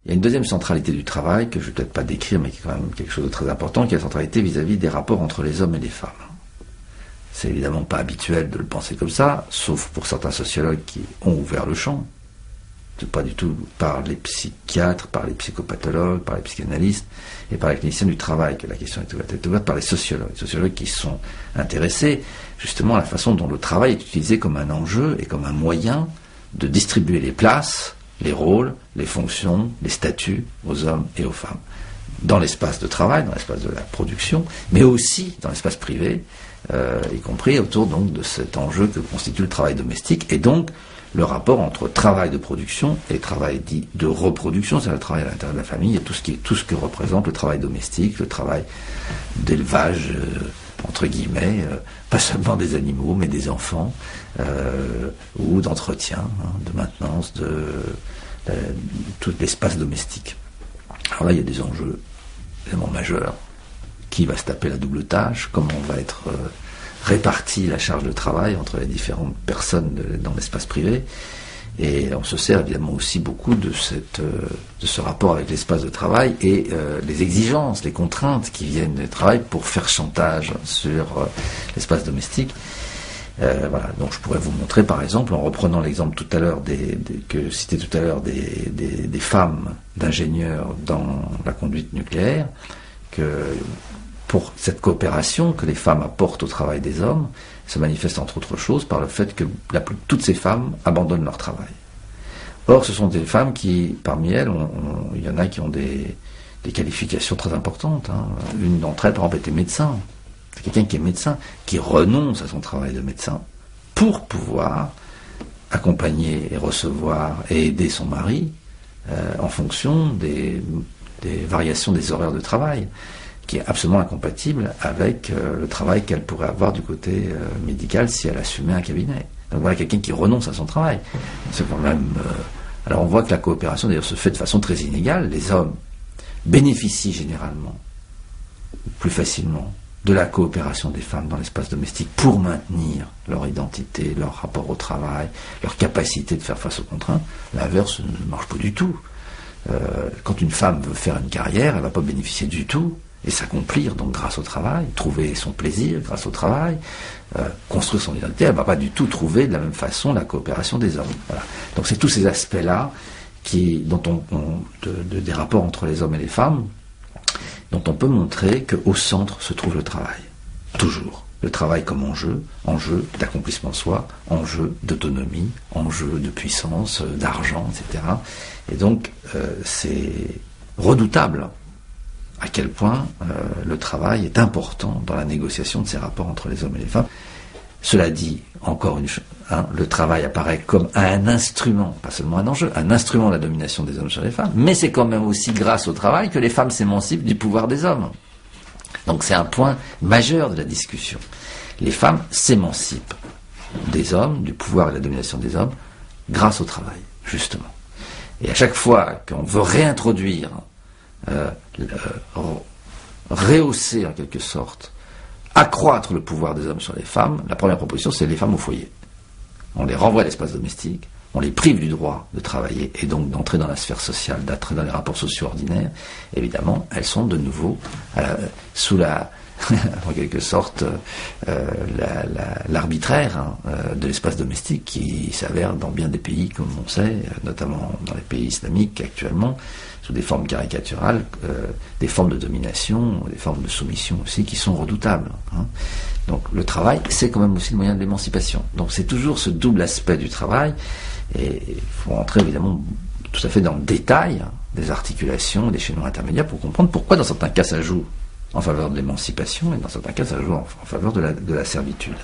Il y a une deuxième centralité du travail, que je ne vais peut-être pas décrire, mais qui est quand même quelque chose de très important, qui est la centralité vis-à-vis des rapports entre les hommes et les femmes. C'est évidemment pas habituel de le penser comme ça, sauf pour certains sociologues qui ont ouvert le champ. C'est pas du tout par les psychiatres, par les psychopathologues, par les psychanalystes et par les cliniciens du travail que la question est ouverte par les sociologues qui sont intéressés justement à la façon dont le travail est utilisé comme un enjeu et comme un moyen de distribuer les places, les rôles, les fonctions, les statuts aux hommes et aux femmes. Dans l'espace de travail, dans l'espace de la production, mais aussi dans l'espace privé, y compris autour donc de cet enjeu que constitue le travail domestique, et donc le rapport entre travail de production et travail dit de reproduction, c'est-à-dire le travail à l'intérieur de la famille, et tout ce que représente le travail domestique, le travail d'élevage, entre guillemets, pas seulement des animaux, mais des enfants, ou d'entretien, de maintenance, de tout l'espace domestique. Alors là, il y a des enjeux vraiment majeurs. Qui va se taper la double tâche? Comment va être répartie la charge de travail entre les différentes personnes dans l'espace privé? Et on se sert évidemment aussi beaucoup de ce rapport avec l'espace de travail et les exigences, les contraintes qui viennent du travail pour faire chantage sur l'espace domestique. Voilà, donc je pourrais vous montrer par exemple, en reprenant l'exemple tout à l'heure que citais tout à l'heure des femmes d'ingénieurs dans la conduite nucléaire, que pour cette coopération que les femmes apportent au travail des hommes se manifeste entre autres choses par le fait que toutes ces femmes abandonnent leur travail. Or, ce sont des femmes qui, parmi elles, il y en a qui ont des qualifications très importantes. Une d'entre elles, par exemple, était médecin. C'est quelqu'un qui est médecin, qui renonce à son travail de médecin pour pouvoir accompagner et recevoir et aider son mari en fonction des variations des horaires de travail, qui est absolument incompatible avec le travail qu'elle pourrait avoir du côté médical si elle assumait un cabinet. Donc voilà quelqu'un qui renonce à son travail. C'est quand même... alors on voit que la coopération d'ailleurs se fait de façon très inégale. Les hommes bénéficient généralement, plus facilement, de la coopération des femmes dans l'espace domestique pour maintenir leur identité, leur rapport au travail, leur capacité de faire face aux contraintes. L'inverse ne marche pas du tout. Quand une femme veut faire une carrière, elle ne va pas bénéficier du tout et s'accomplir donc grâce au travail, trouver son plaisir grâce au travail, construire son identité, elle ne va pas du tout trouver de la même façon la coopération des hommes. Voilà. Donc c'est tous ces aspects-là des rapports entre les hommes et les femmes dont on peut montrer qu'au centre se trouve le travail. Toujours. Le travail comme enjeu d'accomplissement de soi, enjeu d'autonomie, enjeu de puissance, d'argent, etc. Et donc, c'est redoutable à quel point le travail est important dans la négociation de ces rapports entre les hommes et les femmes. Cela dit, encore une chose, le travail apparaît comme un instrument, pas seulement un enjeu, un instrument de la domination des hommes sur les femmes, mais c'est quand même aussi grâce au travail que les femmes s'émancipent du pouvoir des hommes. Donc c'est un point majeur de la discussion. Les femmes s'émancipent des hommes, du pouvoir et de la domination des hommes, grâce au travail, justement. Et à chaque fois qu'on veut réintroduire, rehausser en quelque sorte, accroître le pouvoir des hommes sur les femmes, la première proposition, c'est les femmes au foyer. On les renvoie à l'espace domestique, on les prive du droit de travailler et donc d'entrer dans la sphère sociale, d'entrer dans les rapports sociaux ordinaires. Évidemment, elles sont de nouveau sous en quelque sorte, l'arbitraire de l'espace domestique qui s'avère dans bien des pays, comme on sait, notamment dans les pays islamiques actuellement, sous des formes caricaturales, des formes de domination, des formes de soumission aussi, qui sont redoutables. Donc le travail, c'est quand même aussi le moyen de l'émancipation. Donc c'est toujours ce double aspect du travail, et il faut rentrer évidemment tout à fait dans le détail des articulations, des chaînons intermédiaires pour comprendre pourquoi dans certains cas ça joue en faveur de l'émancipation et dans certains cas ça joue en faveur de la servitude.